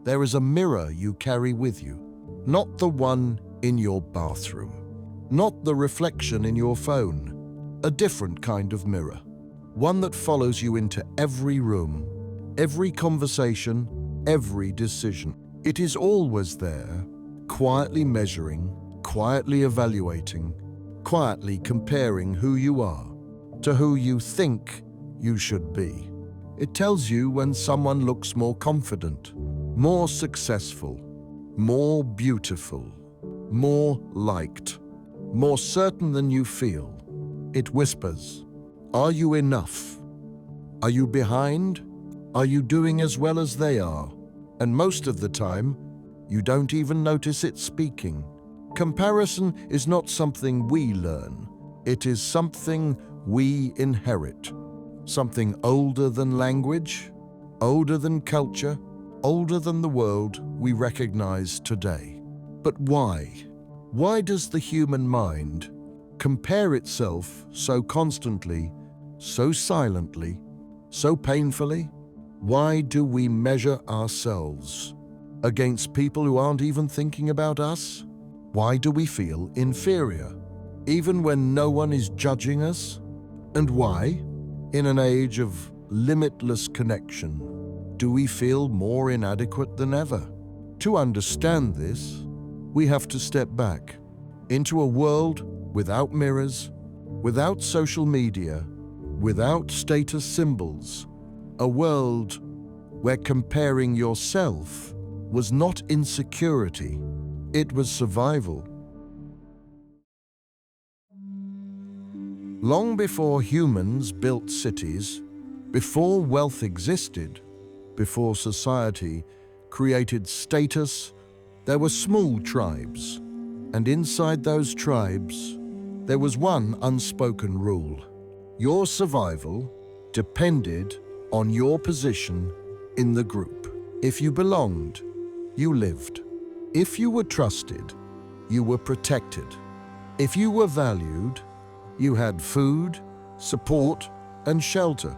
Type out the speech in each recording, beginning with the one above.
There is a mirror you carry with you, not the one in your bathroom, not the reflection in your phone, a different kind of mirror, one that follows you into every room, every conversation, every decision. It is always there, quietly measuring, quietly evaluating, quietly comparing who you are to who you think you should be. It tells you when someone looks more confident, more successful, more beautiful, more liked, more certain than you feel. It whispers, "Are you enough? Are you behind? Are you doing as well as they are?" And most of the time, you don't even notice it speaking. Comparison is not something we learn. It is something we inherit. Something older than language, older than culture, older than the world we recognize today. But why? Why does the human mind compare itself so constantly, so silently, so painfully? Why do we measure ourselves against people who aren't even thinking about us? Why do we feel inferior, even when no one is judging us? And why, in an age of limitless connection, do we feel more inadequate than ever? To understand this, we have to step back into a world without mirrors, without social media, without status symbols, a world where comparing yourself was not insecurity, it was survival. Long before humans built cities, before wealth existed, before society created status, there were small tribes, and inside those tribes, there was one unspoken rule. Your survival depended on your position in the group. If you belonged, you lived. If you were trusted, you were protected. If you were valued, you had food, support, and shelter.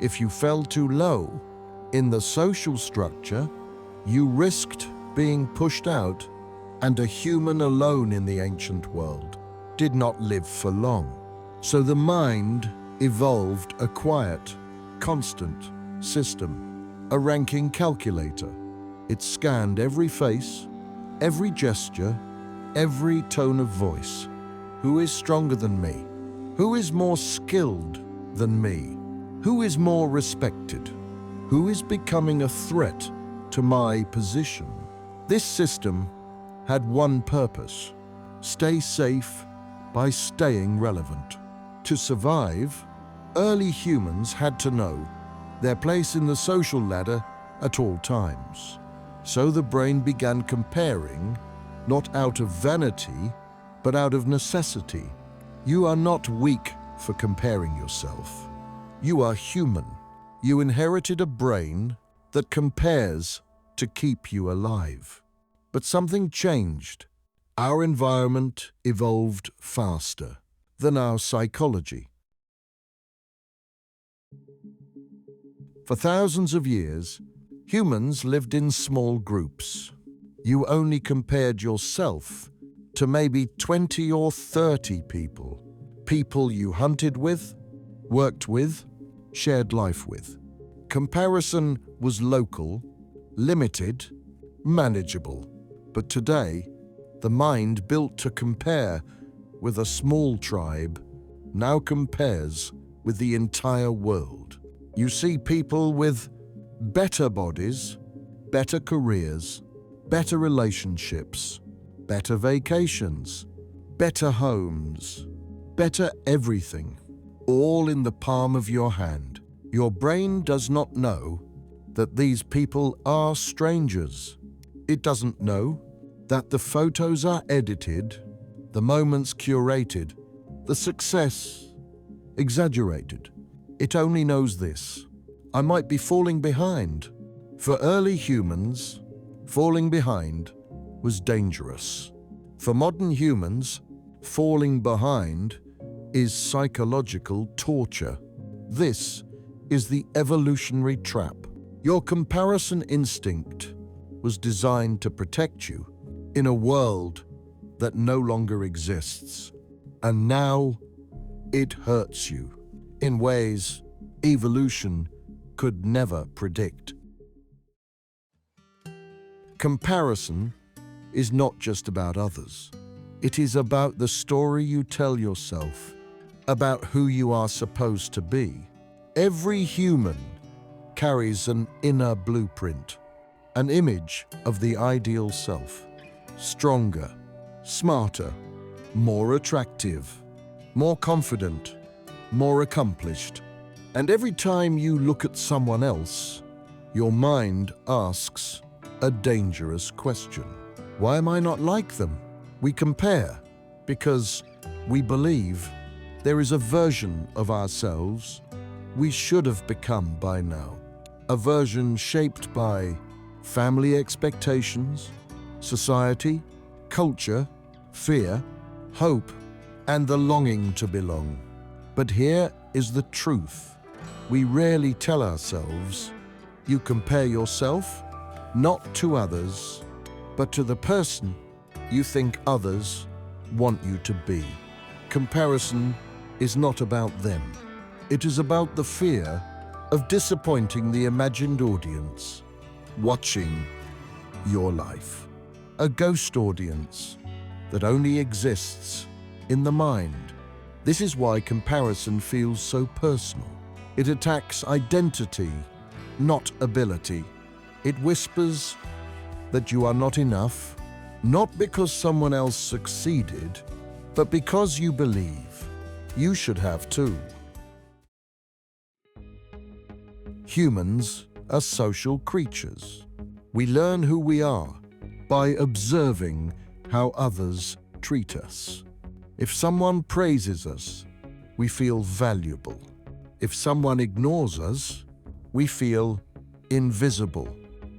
If you fell too low in the social structure, you risked being pushed out, and a human alone in the ancient world did not live for long. So the mind evolved a quiet, constant system, a ranking calculator. It scanned every face, every gesture, every tone of voice. Who is stronger than me? Who is more skilled than me? Who is more respected? Who is becoming a threat to my position? This system had one purpose: stay safe by staying relevant. To survive, early humans had to know their place in the social ladder at all times. So the brain began comparing, not out of vanity, but out of necessity. You are not weak for comparing yourself. You are human. You inherited a brain that compares to keep you alive. But something changed. Our environment evolved faster than our psychology. For thousands of years, humans lived in small groups. You only compared yourself to maybe 20 or 30 people. People you hunted with, worked with, shared life with. Comparison was local, limited, manageable. But today, the mind built to compare with a small tribe now compares with the entire world. You see people with better bodies, better careers, better relationships, better vacations, better homes, better everything, all in the palm of your hand. Your brain does not know that these people are strangers. It doesn't know that the photos are edited, the moments curated, the success exaggerated. It only knows this: I might be falling behind. For early humans, falling behind was dangerous. For modern humans, falling behind is psychological torture. This is the evolutionary trap. Your comparison instinct was designed to protect you in a world that no longer exists. And now it hurts you in ways evolution could never predict. Comparison is not just about others. It is about the story you tell yourself about who you are supposed to be. Every human carries an inner blueprint, an image of the ideal self. Stronger, smarter, more attractive, more confident, more accomplished. And every time you look at someone else, your mind asks a dangerous question. Why am I not like them? We compare because we believe there is a version of ourselves we should have become by now. A version shaped by family expectations, society, culture, fear, hope, and the longing to belong. But here is the truth. We rarely tell ourselves, you compare yourself not to others, but to the person you think others want you to be. Comparison is not about them. It is about the fear of disappointing the imagined audience watching your life. A ghost audience that only exists in the mind. This is why comparison feels so personal. It attacks identity, not ability. It whispers that you are not enough, not because someone else succeeded, but because you believe you should have too. Humans are social creatures. We learn who we are by observing how others treat us. If someone praises us, we feel valuable. If someone ignores us, we feel invisible.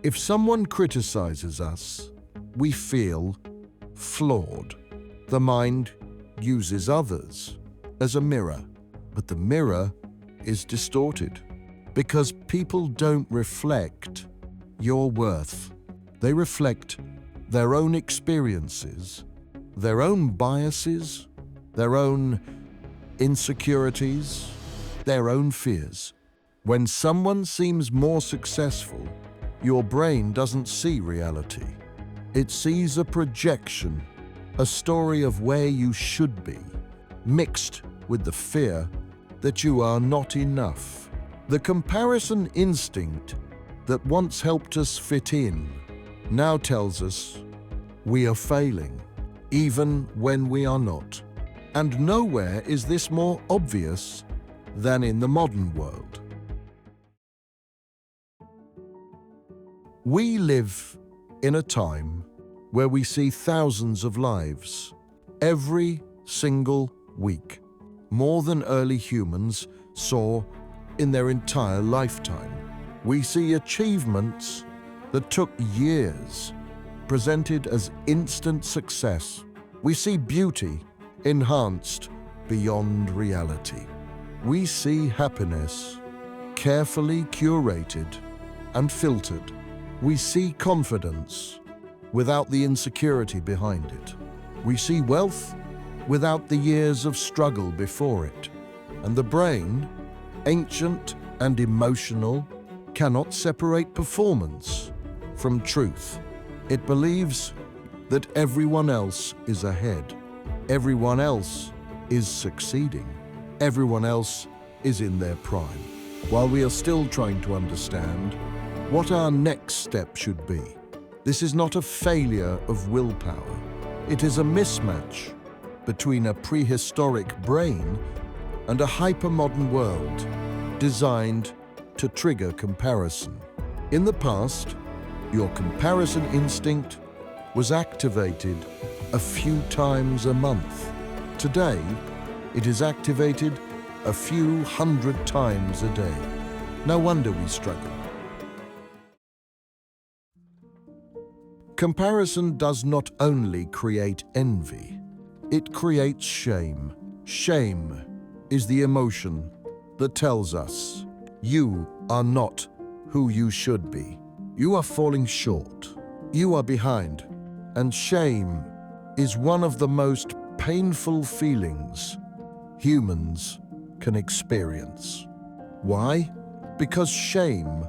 If someone criticizes us, we feel flawed. The mind uses others as a mirror, but the mirror is distorted because people don't reflect your worth. They reflect their own experiences, their own biases, their own insecurities, their own fears. When someone seems more successful, your brain doesn't see reality. It sees a projection, a story of where you should be, mixed with the fear that you are not enough. The comparison instinct that once helped us fit in now tells us we are failing, even when we are not. And nowhere is this more obvious than in the modern world. We live in a time where we see thousands of lives every single week, more than early humans saw in their entire lifetime. We see achievements that took years, presented as instant success. We see beauty enhanced beyond reality. We see happiness carefully curated and filtered. We see confidence without the insecurity behind it. We see wealth without the years of struggle before it. And the brain, ancient and emotional, cannot separate performance from truth. It believes that everyone else is ahead. Everyone else is succeeding. Everyone else is in their prime. While we are still trying to understand what our next step should be, this is not a failure of willpower. It is a mismatch between a prehistoric brain and a hypermodern world designed to trigger comparison. In the past, your comparison instinct was activated a few times a month. Today, it is activated a few hundred times a day. No wonder we struggle. Comparison does not only create envy, it creates shame. Shame is the emotion that tells us you are not who you should be. You are falling short. You are behind, and shame is one of the most painful feelings humans can experience. Why? Because shame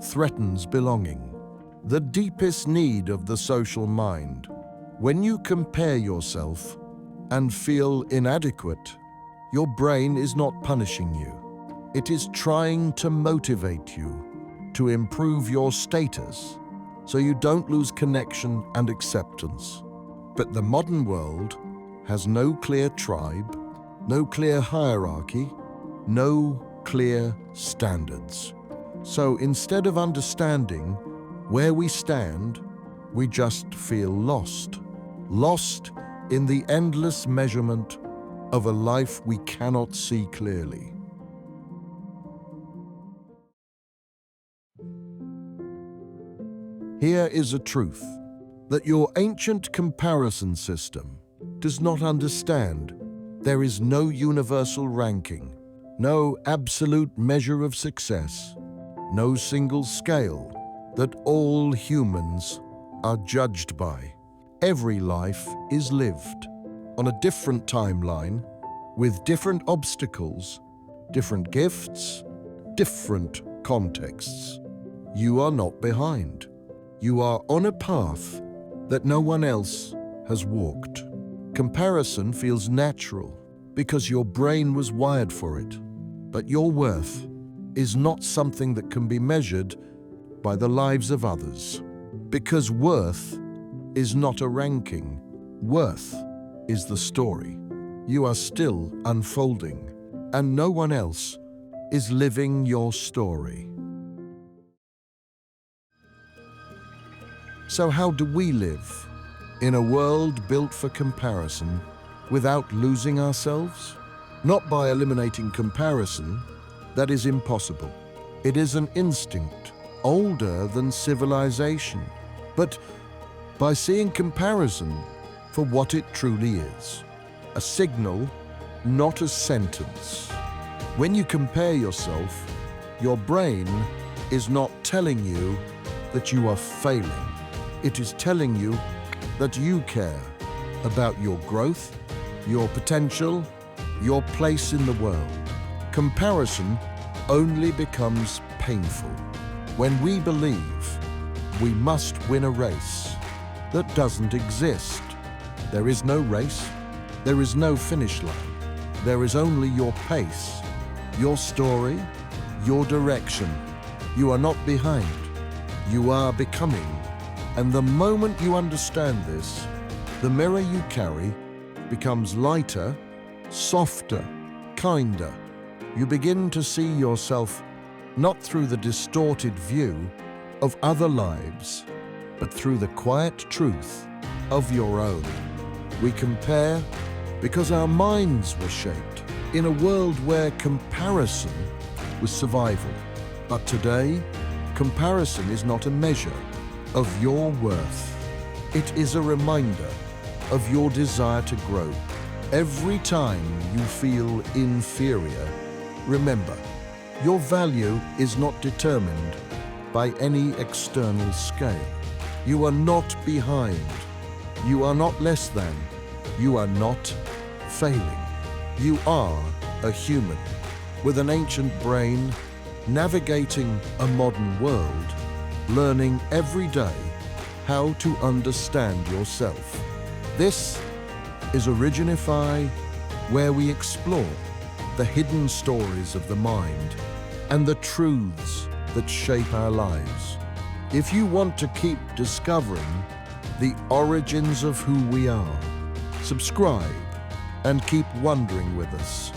threatens belonging, the deepest need of the social mind. When you compare yourself and feel inadequate, your brain is not punishing you. It is trying to motivate you to improve your status so you don't lose connection and acceptance. But the modern world has no clear tribe, no clear hierarchy, no clear standards. So instead of understanding where we stand, we just feel lost. Lost in the endless measurement of a life we cannot see clearly. Here is a truth that your ancient comparison system does not understand. There is no universal ranking, no absolute measure of success, no single scale that all humans are judged by. Every life is lived on a different timeline with different obstacles, different gifts, different contexts. You are not behind. You are on a path that no one else has walked. Comparison feels natural because your brain was wired for it. But your worth is not something that can be measured by the lives of others. Because worth is not a ranking. Worth is the story. You are still unfolding, and no one else is living your story. So how do we live in a world built for comparison without losing ourselves? Not by eliminating comparison. That is impossible. It is an instinct older than civilization, but by seeing comparison for what it truly is, a signal, not a sentence. When you compare yourself, your brain is not telling you that you are failing. It is telling you that you care about your growth, your potential, your place in the world. Comparison only becomes painful when we believe we must win a race that doesn't exist. There is no race. There is no finish line. There is only your pace, your story, your direction. You are not behind. You are becoming. And the moment you understand this, the mirror you carry becomes lighter, softer, kinder. You begin to see yourself not through the distorted view of other lives, but through the quiet truth of your own. We compare because our minds were shaped in a world where comparison was survival. But today, comparison is not a measure of your worth. It is a reminder of your desire to grow. Every time you feel inferior, remember, your value is not determined by any external scale. You are not behind. You are not less than. You are not failing. You are a human with an ancient brain navigating a modern world, learning every day how to understand yourself. This is ORIGINIFY, where we explore the hidden stories of the mind and the truths that shape our lives. If you want to keep discovering the origins of who we are, subscribe and keep wondering with us.